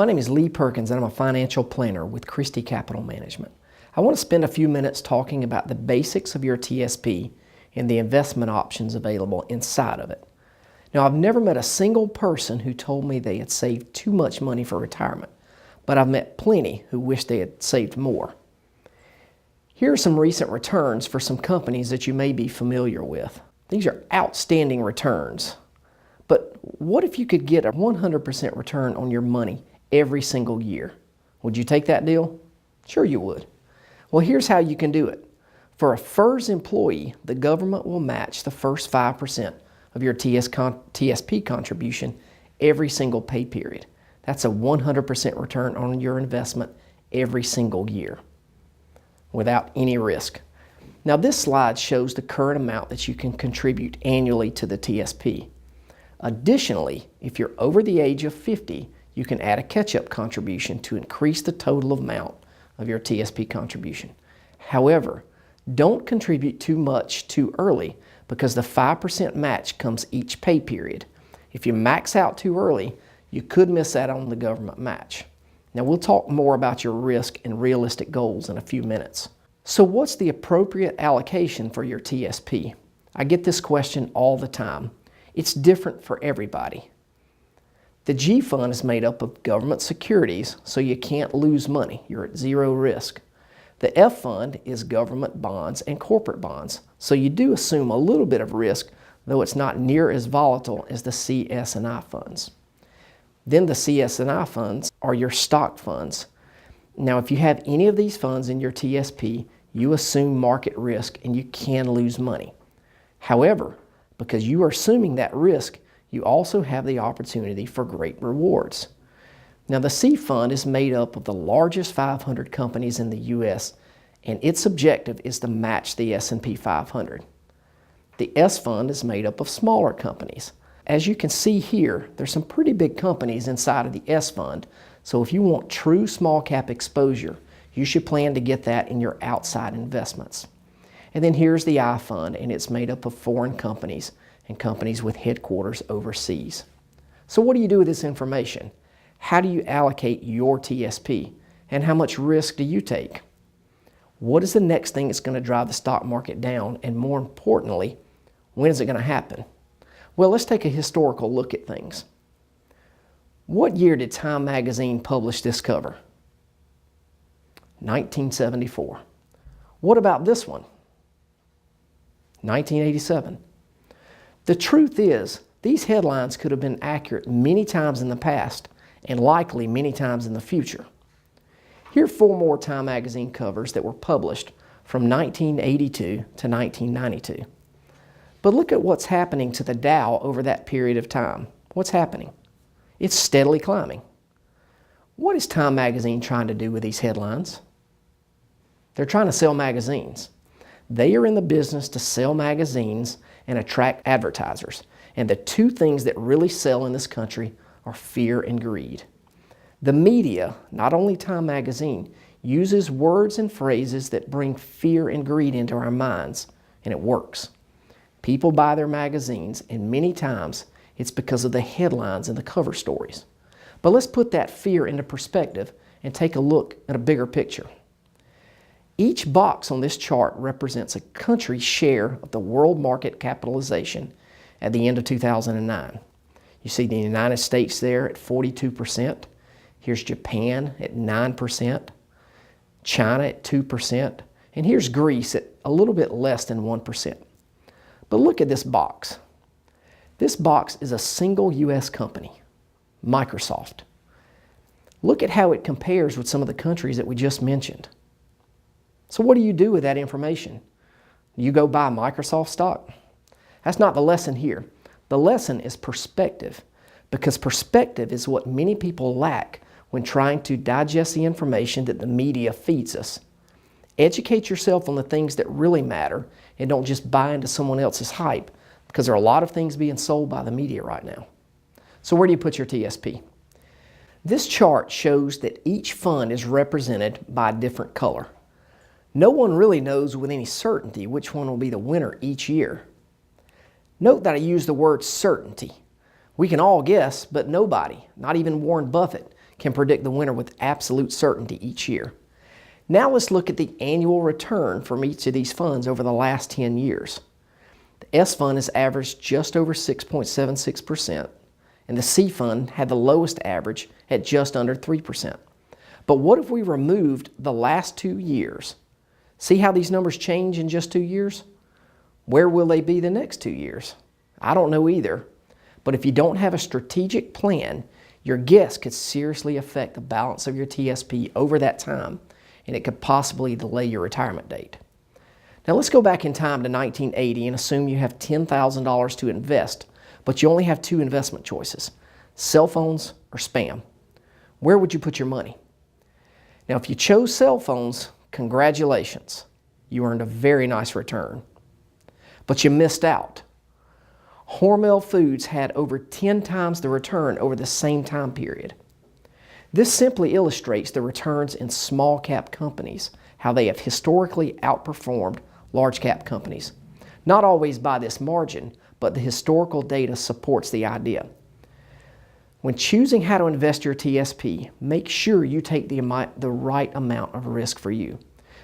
My name is Lee Perkins and I'm a financial planner with Christy Capital Management. I want to spend a few minutes talking about the basics of your TSP and the investment options available inside of it. Now, I've never met a single person who told me they had saved too much money for retirement, but I've met plenty who wish they had saved more. Here are some recent returns for some companies that you may be familiar with. These are outstanding returns. But what if you could get a 100% return on your money every single year? Would you take that deal? Sure you would. Well, here's how you can do it. For a FERS employee, the government will match the first 5% of your TSP contribution every single pay period. That's a 100% return on your investment every single year without any risk. Now, this slide shows the current amount that you can contribute annually to the TSP. Additionally, if you're over the age of 50, you can add a catch-up contribution to increase the total amount of your TSP contribution. However, don't contribute too much too early because the 5% match comes each pay period. If you max out too early, you could miss out on the government match. Now, we'll talk more about your risk and realistic goals in a few minutes. So what's the appropriate allocation for your TSP? I get this question all the time. It's different for everybody. The G fund is made up of government securities, so you can't lose money. You're at zero risk. The F fund is government bonds and corporate bonds, so you do assume a little bit of risk, though it's not near as volatile as the CS&I funds. Then the CS&I funds are your stock funds. Now, if you have any of these funds in your TSP, you assume market risk and you can lose money. However, because you are assuming that risk, you also have the opportunity for great rewards. Now, the C fund is made up of the largest 500 companies in the U.S., and its objective is to match the S&P 500. The S fund is made up of smaller companies. As you can see here, there's some pretty big companies inside of the S fund, so if you want true small cap exposure, you should plan to get that in your outside investments. And then here's the I fund, and it's made up of foreign companies and companies with headquarters overseas. So what do you do with this information? How do you allocate your TSP? And how much risk do you take? What is the next thing that's going to drive the stock market down? And more importantly, when is it going to happen? Well, let's take a historical look at things. What year did Time magazine publish this cover? 1974. What about this one? 1987. The truth is, these headlines could have been accurate many times in the past and likely many times in the future. Here are 4 more Time magazine covers that were published from 1982 to 1992. But look at what's happening to the Dow over that period of time. What's happening? It's steadily climbing. What is Time magazine trying to do with these headlines? They're trying to sell magazines. They are in the business to sell magazines and attract advertisers. And the 2 things that really sell in this country are fear and greed. The media, not only Time magazine, uses words and phrases that bring fear and greed into our minds, and it works. People buy their magazines, and many times it's because of the headlines and the cover stories. But let's put that fear into perspective and take a look at a bigger picture. Each box on this chart represents a country's share of the world market capitalization at the end of 2009. You see the United States there at 42%. Here's Japan at 9%, China at 2%, and here's Greece at a little bit less than 1%. But look at this box. This box is a single U.S. company, Microsoft. Look at how it compares with some of the countries that we just mentioned. So what do you do with that information? Do you go buy Microsoft stock? That's not the lesson here. The lesson is perspective, because perspective is what many people lack when trying to digest the information that the media feeds us. Educate yourself on the things that really matter and don't just buy into someone else's hype, because there are a lot of things being sold by the media right now. So where do you put your TSP? This chart shows that each fund is represented by a different color. No one really knows with any certainty which one will be the winner each year. Note that I use the word certainty. We can all guess, but nobody, not even Warren Buffett, can predict the winner with absolute certainty each year. Now let's look at the annual return from each of these funds over the last 10 years. The S fund has averaged just over 6.76%, and the C fund had the lowest average at just under 3%. But what if we removed the last 2 years? See how these numbers change in just 2 years? Where will they be the next 2 years? I don't know either. But if you don't have a strategic plan, your guess could seriously affect the balance of your TSP over that time, and it could possibly delay your retirement date. Now let's go back in time to 1980 and assume you have $10,000 to invest, but you only have 2 investment choices, cell phones or spam. Where would you put your money? Now if you chose cell phones, congratulations. You earned a very nice return. But you missed out. Hormel Foods had over 10 times the return over the same time period. This simply illustrates the returns in small cap companies, how they have historically outperformed large cap companies. Not always by this margin, but the historical data supports the idea. When choosing how to invest your TSP, make sure you take the right amount of risk for you,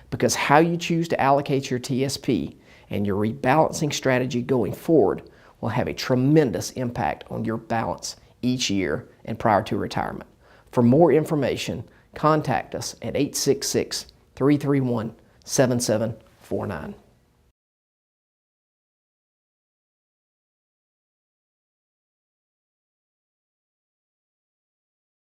because how you choose to allocate your TSP and your rebalancing strategy going forward will have a tremendous impact on your balance each year and prior to retirement. For more information, contact us at 866-331-7749.